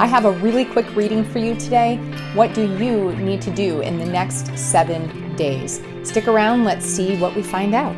I have a really quick reading for you today. What do you need to do in the next 7 days? Stick around, let's see what we find out.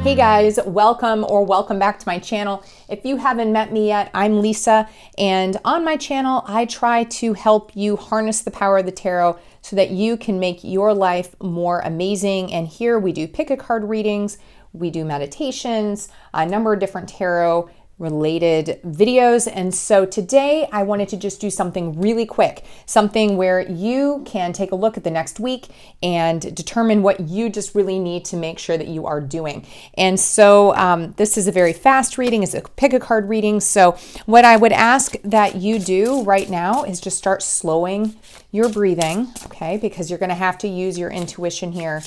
Hey guys, welcome back to my channel. If you haven't met me yet, I'm Leesa, and on my channel, I try to help you harness the power of the tarot so that you can make your life more amazing. And here we do pick a card readings, we do meditations, a number of different tarot related videos. And so today I wanted to just do something really quick, something where you can take a look at the next week and determine what you just really need to make sure that you are doing. And so this is a very fast reading, it's a pick a card reading. So what I would ask that you do right now is just start slowing your breathing, okay? Because you're gonna have to use your intuition here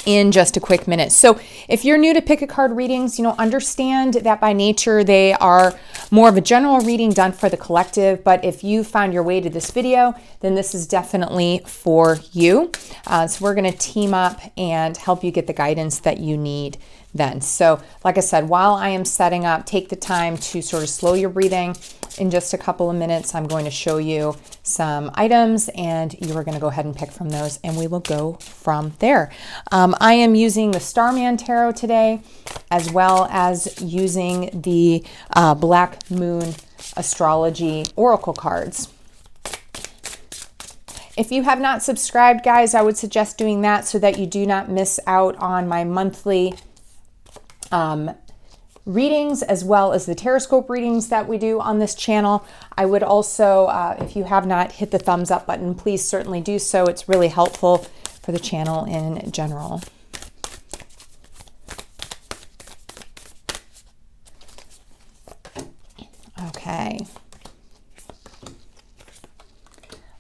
in just a quick minute. So if you're new to pick a card readings, understand that by nature they are more of a general reading done for the collective. But if you found your way to this video, then this is definitely for you. So we're going to team up and help you get the guidance that you need then. So like I said, while I am setting up, take the time to sort of slow your breathing. In just a couple of minutes, I'm going to show you some items and you are going to go ahead and pick from those and we will go from there. I am using the Starman Tarot today, as well as using the Black Moon Astrology Oracle cards. If you have not subscribed, guys, I would suggest doing that so that you do not miss out on my monthly readings, as well as the tarotscope readings that we do on this channel. I would also, if you have not hit the thumbs up button, please certainly do so. It's really helpful for the channel in general. Okay.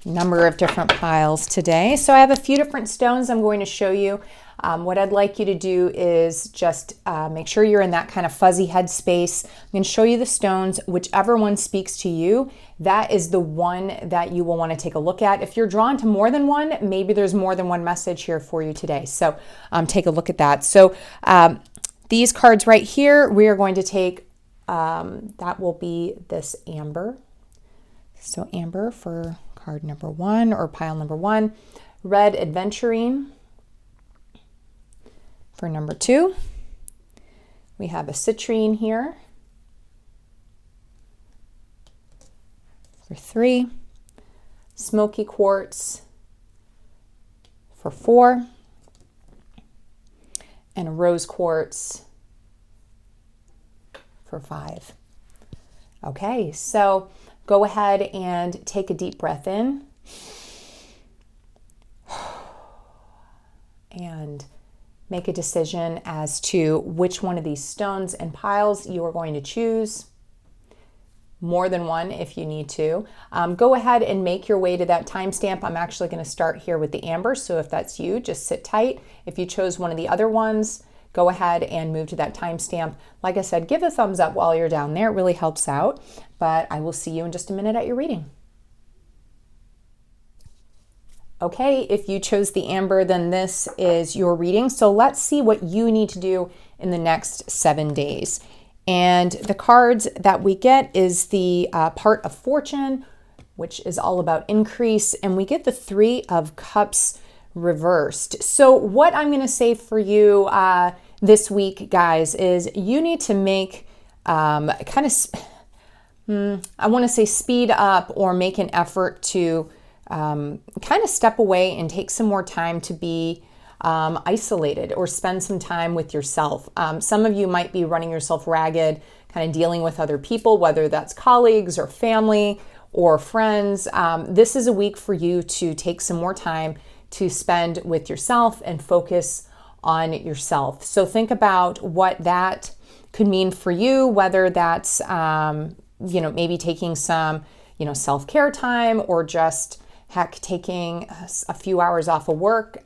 Number of different piles today. So I have a few different stones I'm going to show you. What I'd like you to do is just make sure you're in that kind of fuzzy head space. I'm going to show you the stones. Whichever one speaks to you, that is the one that you will want to take a look at. If you're drawn to more than one, maybe there's more than one message here for you today. So take a look at that. So these cards right here, we are going to take, that will be this amber. So amber for card number one or pile number one. Red Adventurine for number two. We have a Citrine here for three. Smoky Quartz for four. And a Rose Quartz for five. Okay, so go ahead and take a deep breath in. And make a decision as to which one of these stones and piles you are going to choose. More than one if you need to. Go ahead and make your way to that timestamp. I'm actually going to start here with the amber, so if that's you, just sit tight. If you chose one of the other ones, go ahead and move to that timestamp. Like I said, give a thumbs up while you're down there. It really helps out. But I will see you in just a minute at your reading. Okay, if you chose the amber, then this is your reading. So let's see what you need to do in the next 7 days. And the cards that we get is the part of fortune, which is all about increase. And we get the Three of Cups reversed. So what I'm going to say for you this week, guys, is you need to make I want to say speed up or make an effort to kind of step away and take some more time to be isolated or spend some time with yourself. Some of you might be running yourself ragged, kind of dealing with other people, whether that's colleagues or family or friends. This is a week for you to take some more time to spend with yourself and focus on yourself. So think about what that could mean for you, whether that's, maybe taking some, self-care time or just heck, taking a few hours off of work,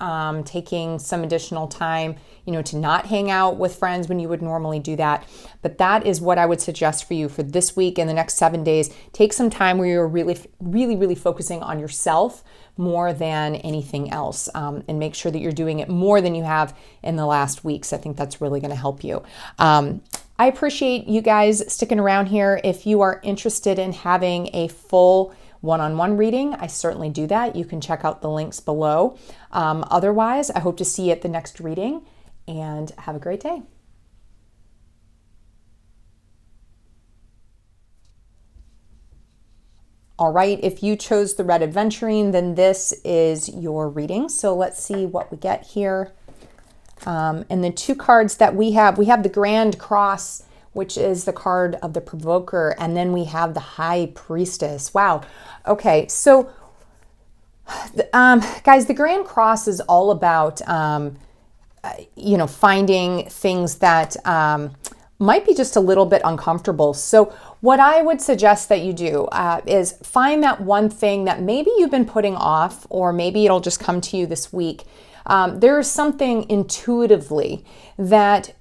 taking some additional time, to not hang out with friends when you would normally do that. But that is what I would suggest for you for this week and the next 7 days. Take some time where you're really, really, really focusing on yourself more than anything else, and make sure that you're doing it more than you have in the last weeks. I think that's really going to help you. I appreciate you guys sticking around here. If you are interested in having a full one-on-one reading, I certainly do that. You can check out the links below. Otherwise, I hope to see you at the next reading, and have a great day. All right, if you chose the red Adventurine, then this is your reading. So let's see what we get here. And the two cards that we have the Grand Cross, which is the card of the Provoker, and then we have the High Priestess. Wow. Okay, so guys, the Grand Cross is all about finding things that might be just a little bit uncomfortable. So what I would suggest that you do is find that one thing that maybe you've been putting off, or maybe it'll just come to you this week. There is something intuitively that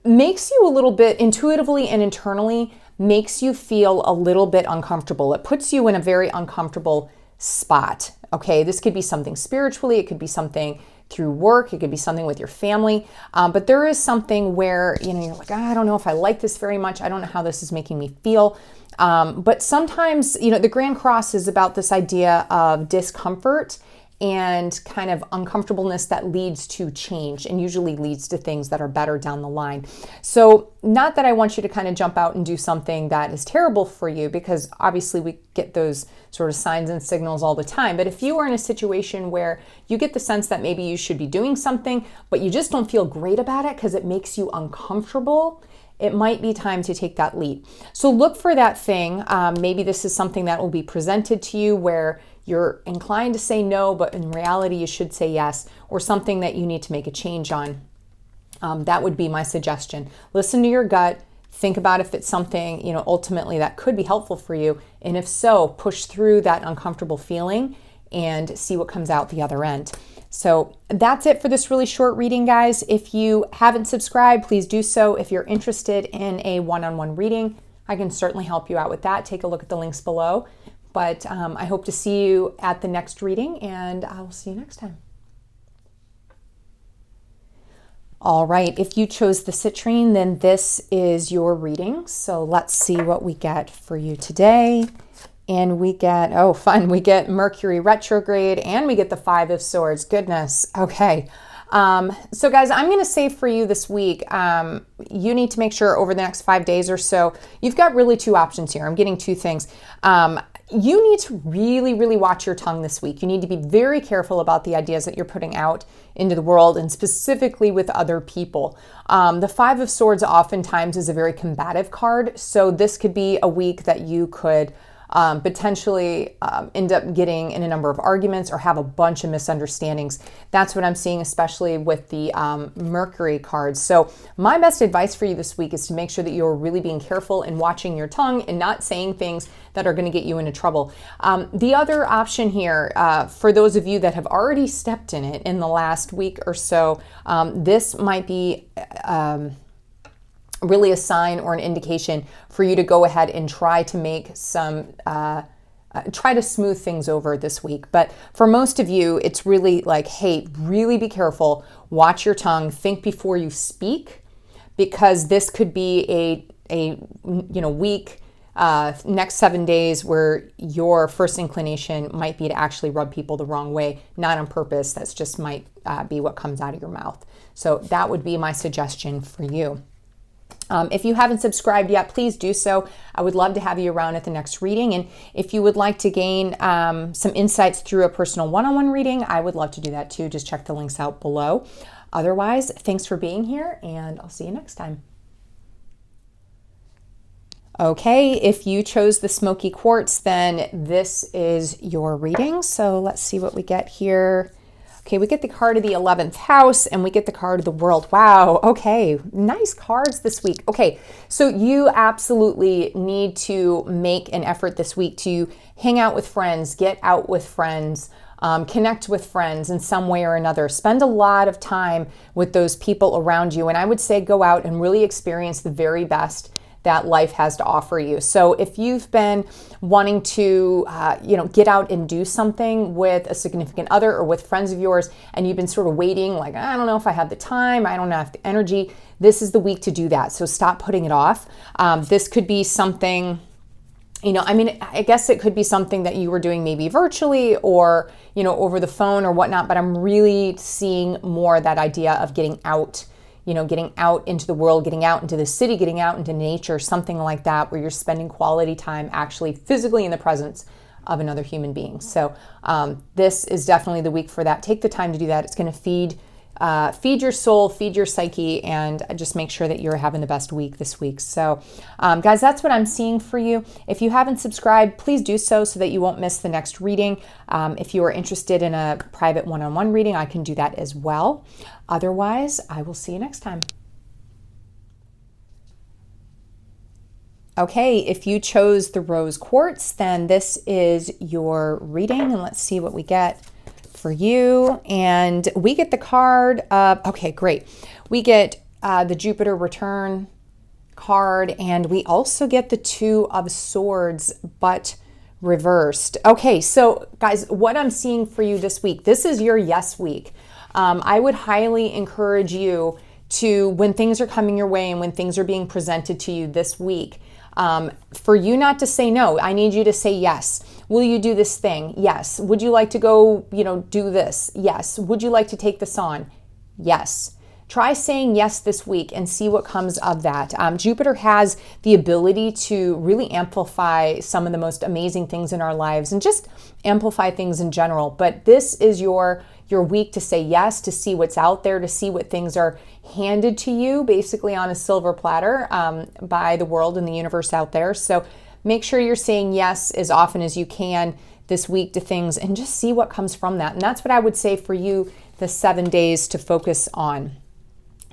makes you a little bit, intuitively and internally, makes you feel a little bit uncomfortable. It puts you in a very uncomfortable spot. Okay, this could be something spiritually, it could be something through work, it could be something with your family, but there is something where you're like, I don't know if I like this very much, I don't know how this is making me feel. But sometimes the Grand Cross is about this idea of discomfort and kind of uncomfortableness that leads to change, and usually leads to things that are better down the line. So not that I want you to kind of jump out and do something that is terrible for you, because obviously we get those sort of signs and signals all the time. But if you are in a situation where you get the sense that maybe you should be doing something, but you just don't feel great about it because it makes you uncomfortable, it might be time to take that leap. So look for that thing. Maybe this is something that will be presented to you where you're inclined to say no, but in reality you should say yes, or something that you need to make a change on. That would be my suggestion. Listen to your gut. Think about if it's something, ultimately that could be helpful for you. And if so, push through that uncomfortable feeling and see what comes out the other end. So that's it for this really short reading, guys. If you haven't subscribed, please do so. If you're interested in a one-on-one reading, I can certainly help you out with that. Take a look at the links below. But I hope to see you at the next reading, and I will see you next time. All right, if you chose the Citrine, then this is your reading. So let's see what we get for you today. And we get, oh fun, we get Mercury retrograde, and we get the Five of Swords. Goodness, okay. So guys, I'm going to say for you this week, you need to make sure over the next 5 days or so, you've got really two options here. I'm getting two things. You need to really, really watch your tongue this week. You need to be very careful about the ideas that you're putting out into the world, and specifically with other people. The Five of Swords oftentimes is a very combative card. So this could be a week that you could potentially end up getting in a number of arguments or have a bunch of misunderstandings. That's what I'm seeing, especially with the Mercury cards. So my best advice for you this week is to make sure that you're really being careful and watching your tongue and not saying things that are going to get you into trouble. The other option here, for those of you that have already stepped in it in the last week or so, this might be really a sign or an indication for you to go ahead and try to make some, try to smooth things over this week. But for most of you, it's really like, hey, really be careful, watch your tongue, think before you speak, because this could be a week, next 7 days where your first inclination might be to actually rub people the wrong way, not on purpose. That's just might be what comes out of your mouth. So that would be my suggestion for you. If you haven't subscribed yet, please do so. I would love to have you around at the next reading. And if you would like to gain some insights through a personal one-on-one reading, I would love to do that too. Just check the links out below. Otherwise, thanks for being here, and I'll see you next time. Okay, if you chose the Smoky Quartz, then this is your reading. So let's see what we get here. Okay, we get the card of the 11th house and we get the card of the world. Wow, okay, nice cards this week. Okay, so you absolutely need to make an effort this week to hang out with friends, get out with friends, connect with friends in some way or another. Spend a lot of time with those people around you. And I would say go out and really experience the very best that life has to offer you. So if you've been wanting to, get out and do something with a significant other or with friends of yours, and you've been sort of waiting, like, I don't know if I have the time, I don't have the energy, this is the week to do that. So stop putting it off. This could be something, I guess it could be something that you were doing maybe virtually or, over the phone or whatnot, but I'm really seeing more that idea of getting out into the world, getting out into the city, getting out into nature, something like that, where you're spending quality time actually physically in the presence of another human being. So this is definitely the week for that. Take the time to do that. It's going to feed your soul, feed your psyche, and just make sure that you're having the best week this week. So guys, that's what I'm seeing for you. If you haven't subscribed, please do so that you won't miss the next reading. If you are interested in a private one-on-one reading, I can do that as well. Otherwise, I will see you next time. Okay, if you chose the rose quartz, then this is your reading, and let's see what we get for you. And we get the card of, okay, great. We get the Jupiter return card, and we also get the Two of Swords, but reversed. Okay, so guys, what I'm seeing for you this week, this is your yes week. I would highly encourage you to, when things are coming your way and when things are being presented to you this week, for you not to say no. I need you to say yes. Will you do this thing? Yes. Would you like to go, do this? Yes. Would you like to take this on? Yes. Try saying yes this week and see what comes of that. Jupiter has the ability to really amplify some of the most amazing things in our lives and just amplify things in general. But this is your week to say yes, to see what's out there, to see what things are handed to you basically on a silver platter by the world and the universe out there. So make sure you're saying yes as often as you can this week to things and just see what comes from that. And that's what I would say for you, the 7 days to focus on.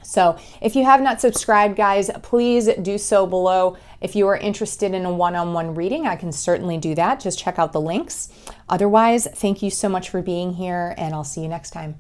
So if you have not subscribed, guys, please do so below. If you are interested in a one-on-one reading, I can certainly do that. Just check out the links. Otherwise, thank you so much for being here, and I'll see you next time.